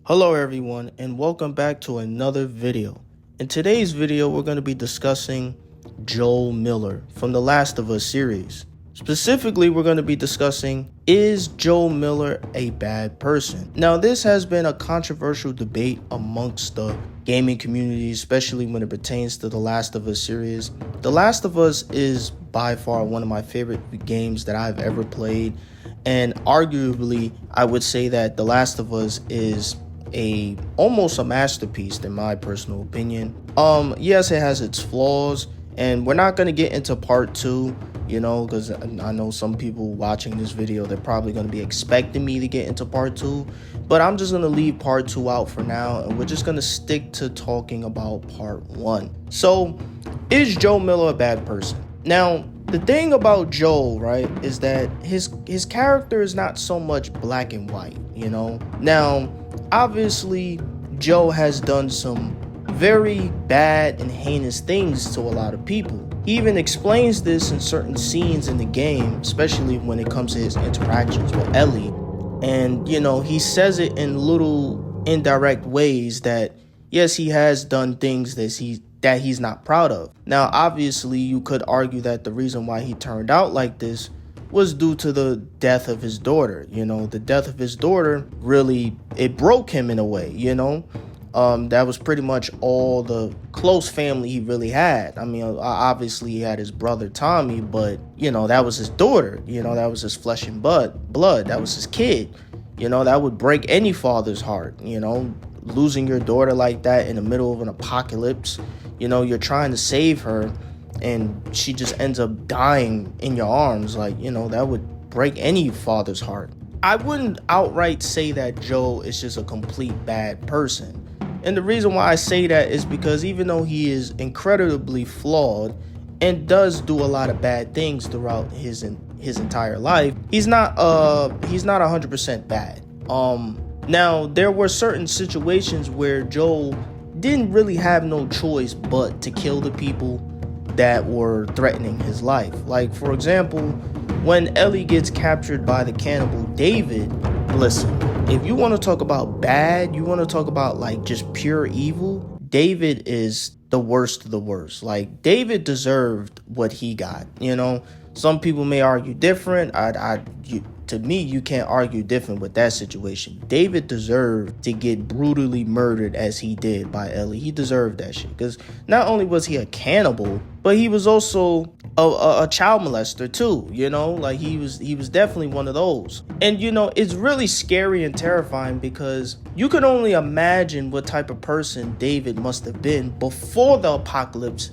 Hello everyone and welcome back to another video. In today's video we're going to be discussing Joel Miller from the Last of Us series. Specifically we're going to be discussing, is Joel Miller a bad person? Now this has been a controversial debate amongst the gaming community, especially when it pertains to the Last of Us series. The Last of Us is by far one of my favorite games that I've ever played, and arguably I would say that The Last of Us is almost a masterpiece in my personal opinion. Yes, it has its flaws, and we're not going to get into part 2, because I know some people watching this video, they're probably going to be expecting me to get into part 2, but I'm just going to leave part 2 out for now, and we're just going to stick to talking about part 1. So, is Joel Miller a bad person? Now, the thing about Joel, right, is that his character is not so much black and white, Now, obviously, Joe has done some very bad and heinous things to a lot of people. He even explains this in certain scenes in the game, especially when it comes to his interactions with Ellie. And, he says it in little indirect ways that, yes, he has done things that he's not proud of. Now, obviously, you could argue that the reason why he turned out like this was due to the death of his daughter. The death of his daughter really, it broke him in a way, that was pretty much all the close family he really had. I mean, obviously he had his brother Tommy, but that was his daughter, that was his flesh and blood, that was his kid. That would break any father's heart, losing your daughter like that in the middle of an apocalypse. You're trying to save her and she just ends up dying in your arms. That would break any father's heart. I wouldn't outright say that Joel is just a complete bad person. And the reason why I say that is because even though he is incredibly flawed and does do a lot of bad things throughout his entire life, he's not 100% bad. Now there were certain situations where Joel didn't really have no choice but to kill the people that were threatening his life. Like, for example, when Ellie gets captured by the cannibal David, listen, if you want to talk about bad, you want to talk about like pure evil, David is the worst of the worst. Like, David deserved what he got. Some people may argue different. To me, you can't argue different with that situation. David deserved to get brutally murdered as he did by Ellie. He deserved that shit, because not only was he a cannibal, but he was also a child molester too. Like he was definitely one of those. And it's really scary and terrifying, because you can only imagine what type of person David must have been before the apocalypse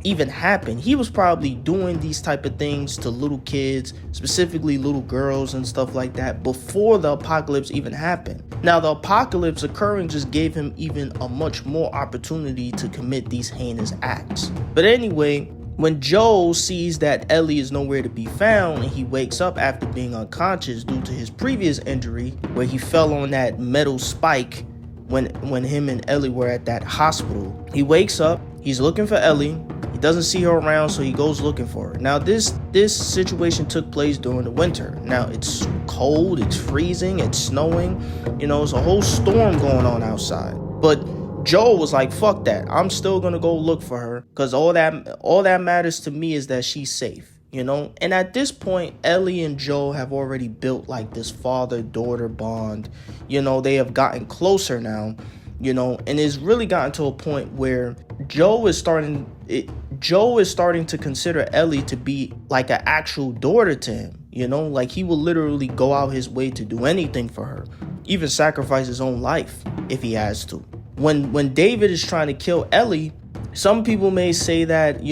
even happened. He was probably doing these type of things to little kids, specifically little girls and stuff like that, before the apocalypse even happened. Now, the apocalypse occurring just gave him even a much more opportunity to commit these heinous acts. But anyway, when Joel sees that Ellie is nowhere to be found, and he wakes up after being unconscious due to his previous injury, where he fell on that metal spike when him and Ellie were at that hospital. He wakes up, he's looking for Ellie. He doesn't see her around, so he goes looking for her. Now, this situation took place during the winter. Now, it's cold, it's freezing, it's snowing. It's a whole storm going on outside. But Joel was like, fuck that. I'm still going to go look for her, because all that matters to me is that she's safe. And at this point, Ellie and Joel have already built like this father-daughter bond. They have gotten closer now, and it's really gotten to a point where Joel is starting to consider Ellie to be like an actual daughter to him. Like he will literally go out his way to do anything for her, even sacrifice his own life if he has to. When David is trying to kill Ellie, some people may say that,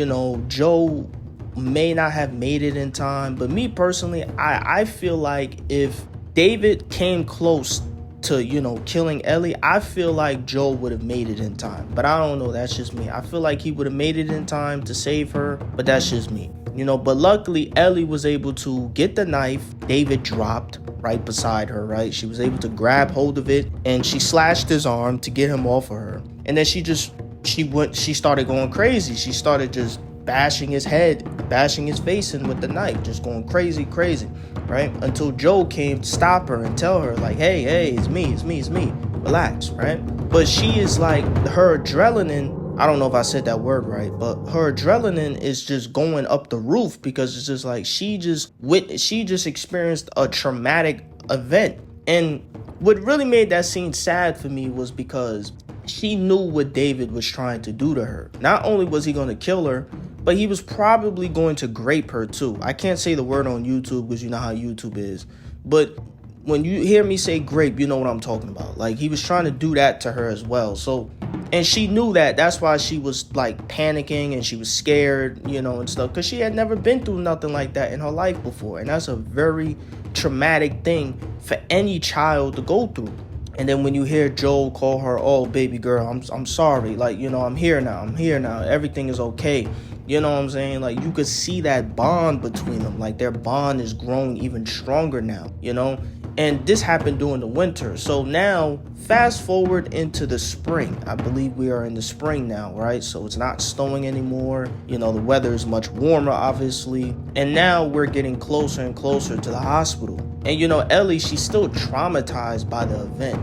Joel may not have made it in time. But me personally, I feel like if David came close to, killing Ellie, I feel like Joel would have made it in time. But I don't know, that's just me. I feel like he would have made it in time to save her, but that's just me. But luckily Ellie was able to get the knife David dropped right beside her, right? She was able to grab hold of it, and she slashed his arm to get him off of her. And then she started going crazy. She started just bashing his head, bashing his face in with the knife, just going crazy. right? Until Joe came to stop her and tell her like, hey, it's me, relax, right? But she is like, her adrenaline, I don't know if I said that word right, but her adrenaline is just going up the roof because it's just like she just experienced a traumatic event. And what really made that scene sad for me was because she knew what David was trying to do to her. Not only was he going to kill her, but he was probably going to grape her too. I can't say the word on YouTube because you know how YouTube is, but when you hear me say grape, you know what I'm talking about. Like, he was trying to do that to her as well. So, and she knew that. That's why she was like panicking and she was scared, and stuff, because she had never been through nothing like that in her life before. And that's a very traumatic thing for any child to go through. And then when you hear Joel call her, oh, baby girl, I'm sorry. Like, I'm here now. Everything is okay. You know what I'm saying? Like, you could see that bond between them. Like, their bond is growing even stronger now, And this happened during the winter. So now, fast forward into the spring. I believe we are in the spring now, right? So it's not snowing anymore. The weather is much warmer, obviously. And now we're getting closer and closer to the hospital. And, Ellie, she's still traumatized by the event.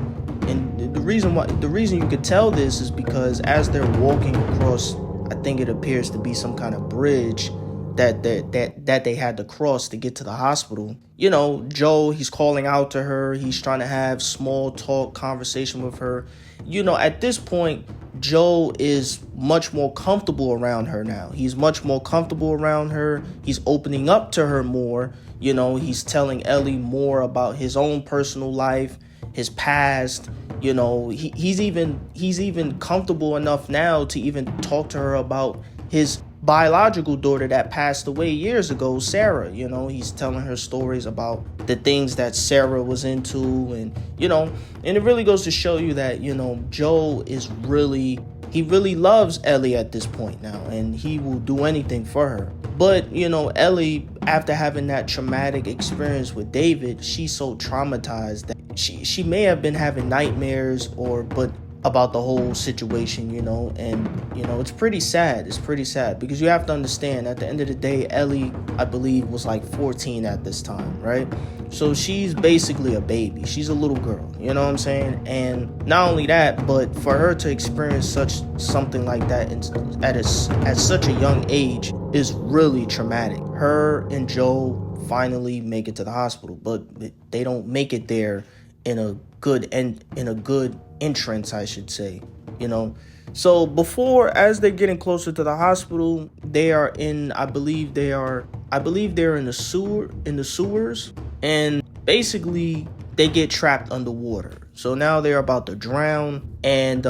And the reason you could tell this is because as they're walking across, I think it appears to be some kind of bridge that they had to cross to get to the hospital. Joe, he's calling out to her. He's trying to have small talk conversation with her. At this point, Joe is much more comfortable around her now. He's much more comfortable around her. He's opening up to her more. He's telling Ellie more about his own personal life, his past. He's even comfortable enough now to even talk to her about his biological daughter that passed away years ago, Sarah. He's telling her stories about the things that Sarah was into, and it really goes to show you that Joe is he really loves Ellie at this point now, and he will do anything for her. But Ellie, after having that traumatic experience with David, she's so traumatized that she may have been having nightmares about the whole situation, and it's pretty sad. It's pretty sad because you have to understand, at the end of the day, Ellie, I believe, was like 14 at this time, right? So she's basically a baby. She's a little girl, you know what I'm saying? And not only that, but for her to experience something like that at such a young age is really traumatic. Her and Joe finally make it to the hospital, but they don't make it there in a good entrance, I should say. So as they're getting closer to the hospital, they are in, I believe they're in the sewers, and basically they get trapped underwater. So now they're about to drown, and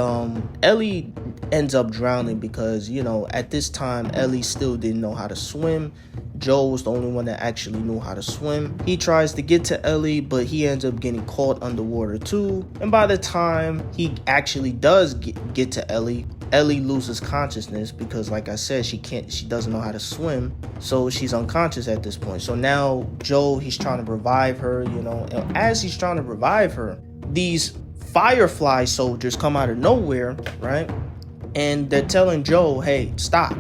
Ellie ends up drowning because at this time Ellie still didn't know how to swim. Joe was the only one that actually knew how to swim. He tries to get to Ellie, but he ends up getting caught underwater too. And by the time he actually does get to Ellie, Ellie loses consciousness because, like I said, she doesn't know how to swim. So she's unconscious at this point. So now Joe, he's trying to revive her, and as he's trying to revive her, these Firefly soldiers come out of nowhere, right? And they're telling Joe, hey, stop,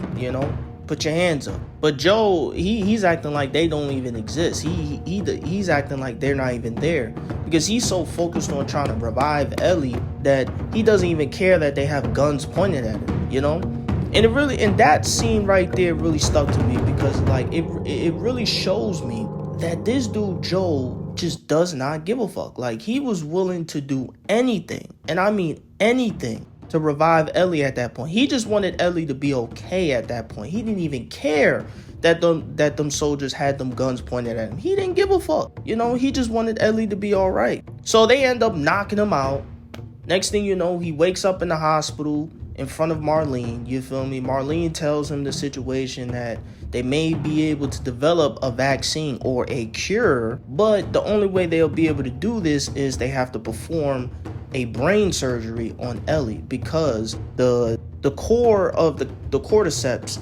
put your hands up. But Joe, he's acting like they don't even exist. He's acting like they're not even there because he's so focused on trying to revive Ellie that he doesn't even care that they have guns pointed at him, And that scene right there really stuck to me because it really shows me that this dude Joe just does not give a fuck. Like, he was willing to do anything, and I mean anything, to revive Ellie at that point. He just wanted Ellie to be okay at that point. He didn't even care that them soldiers had them guns pointed at him. He didn't give a fuck. He just wanted Ellie to be all right. So they end up knocking him out. Next thing you know, he wakes up in the hospital in front of Marlene. You feel me? Marlene tells him the situation, that they may be able to develop a vaccine or a cure, but the only way they'll be able to do this is they have to perform a brain surgery on Ellie because the core of the cordyceps,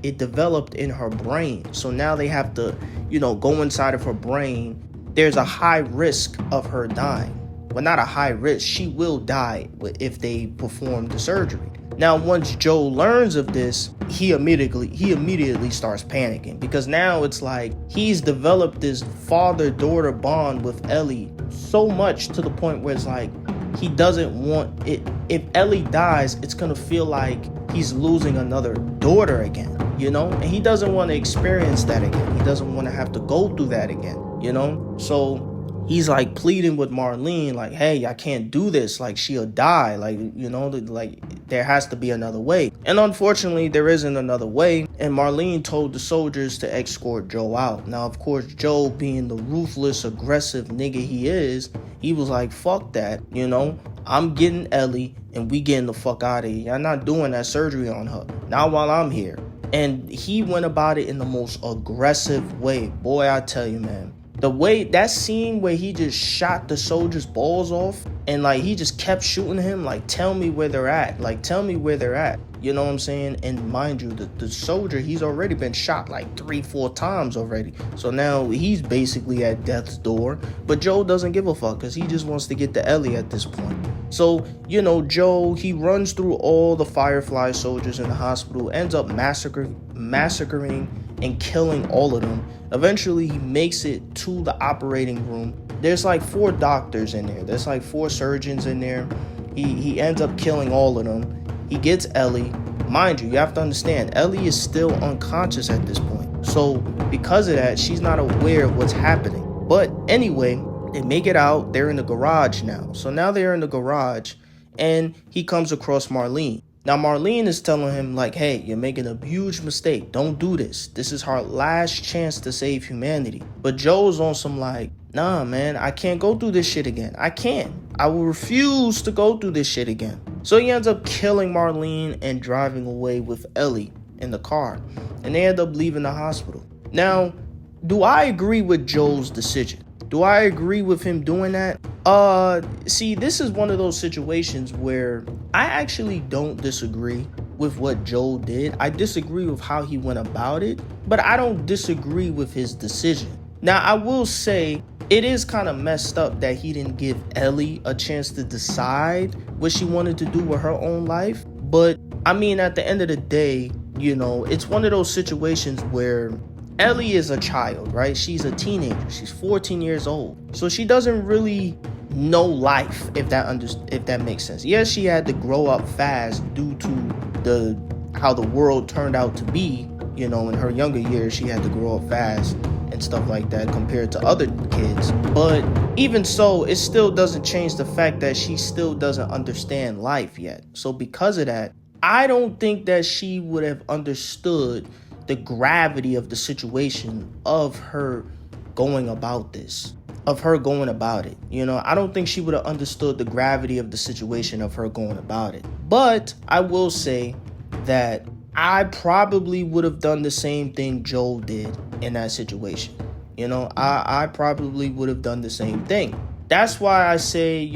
it developed in her brain. So now they have to, go inside of her brain. There's a high risk of her dying. Well, not a high risk. She will die if they perform the surgery. Now, once Joe learns of this, he immediately starts panicking, because now it's like he's developed this father-daughter bond with Ellie so much to the point where it's like he doesn't want it. If Ellie dies, it's gonna feel like he's losing another daughter again, and he doesn't want to experience that again. He doesn't want to have to go through that again, so he's like pleading with Marlene, like, hey, I can't do this, like she'll die, like, like there has to be another way. And unfortunately there isn't another way, and Marlene told the soldiers to escort Joe out. Now, of course, Joe, being the ruthless, aggressive nigga he is, he was like, fuck that, I'm getting Ellie and we getting the fuck out of here. I'm not doing that surgery on her, not while I'm here. And he went about it in the most aggressive way. Boy, I tell you, man, the way that scene where he just shot the soldier's balls off and like he just kept shooting him, like, tell me where they're at, you know what I'm saying? And mind you, the soldier, he's already been shot like 3-4 times already, so now he's basically at death's door. But Joe doesn't give a fuck, because he just wants to get to Ellie at this point. So, Joe, he runs through all the Firefly soldiers in the hospital, ends up massacring and killing all of them. Eventually, he makes it to the operating room. There's like 4 doctors in there. There's like 4 surgeons in there. He ends up killing all of them. He gets Ellie. Mind you have to understand, Ellie is still unconscious at this point. So because of that, she's not aware of what's happening. But anyway, they make it out. They're in the garage now. So now they're in the garage, and he comes across Marlene. Now, Marlene is telling him, like, hey, you're making a huge mistake. Don't do this. This is our last chance to save humanity. But Joe's on some like, nah, man, I can't go through this shit again. I can't. I will refuse to go through this shit again. So he ends up killing Marlene and driving away with Ellie in the car. And they end up leaving the hospital. Now, do I agree with Joe's decision? Do I agree with him doing that? See, this is one of those situations where I actually don't disagree with what Joe did. I disagree with how he went about it, but I don't disagree with his decision. Now, I will say it is kind of messed up that he didn't give Ellie a chance to decide what she wanted to do with her own life. But I mean, at the end of the day, it's one of those situations where Ellie is a child, right? She's a teenager. She's 14 years old. So she doesn't really know life, if that makes sense. Yes, she had to grow up fast due to how the world turned out to be. In her younger years, she had to grow up fast and stuff like that compared to other kids. But even so, it still doesn't change the fact that she still doesn't understand life yet. So because of that, I don't think that she would have understood the gravity of the situation of her going about this, of her going about it. I don't think she would have understood the gravity of the situation of her going about it. But I will say that I probably would have done the same thing Joe did in that situation. I probably would have done the same thing. That's why I say,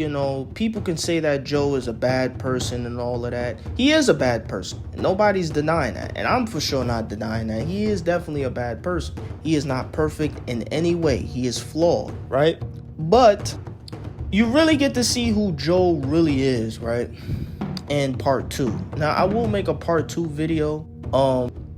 people can say that Joe is a bad person and all of that. He is a bad person. Nobody's denying that. And I'm for sure not denying that. He is definitely a bad person. He is not perfect in any way. He is flawed, right? But you really get to see who Joe really is, right? In part 2. Now, I will make a part 2 video.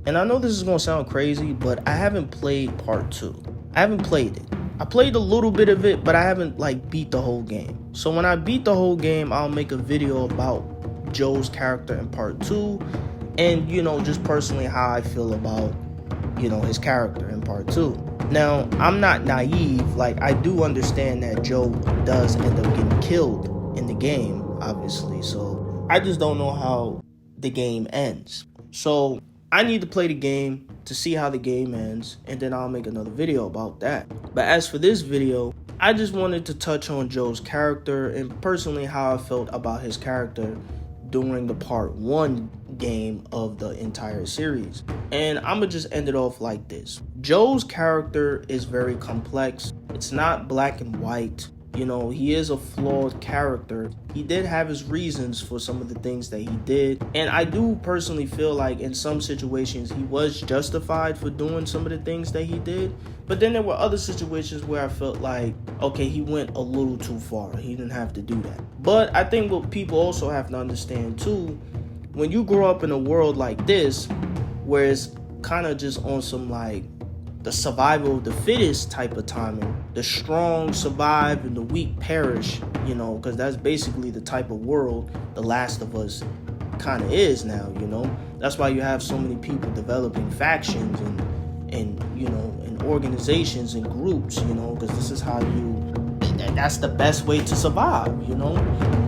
And I know this is going to sound crazy, but I haven't played part 2. I haven't played it. I played a little bit of it, but I haven't beat the whole game. So when I beat the whole game, I'll make a video about Joe's character in part 2, and just personally how I feel about his character in part 2. Now, I'm not naive. I do understand that Joe does end up getting killed in the game, obviously. So I just don't know how the game ends. So I need to play the game to see how the game ends, and then I'll make another video about that. But as for this video, I just wanted to touch on Joe's character and personally how I felt about his character during the part 1 game of the entire series. And I'm gonna just end it off like this. Joe's character is very complex. It's not black and white. He is a flawed character. He did have his reasons for some of the things that he did. And I do personally feel like in some situations he was justified for doing some of the things that he did. But then there were other situations where I felt like, okay, he went a little too far. He didn't have to do that. But I think what people also have to understand too when you grow up in a world like this, where it's kind of just on some like the survival of the fittest type of timing, the strong survive and the weak perish, you know, because that's basically the type of world The Last of Us kind of is now, you know. That's why you have so many people developing factions and you know, and organizations and groups, you know, because this is how that's the best way to survive, you know.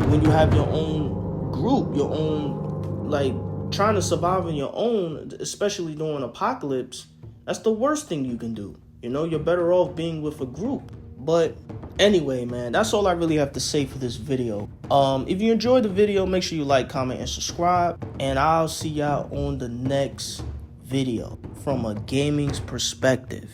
When you have your own group, your own, like, trying to survive on your own, especially during apocalypse, that's the worst thing you can do. You know, you're better off being with a group. But anyway, man, that's all I really have to say for this video. If you enjoyed the video, make sure you like, comment, and subscribe. And I'll see y'all on the next video from a gaming's perspective.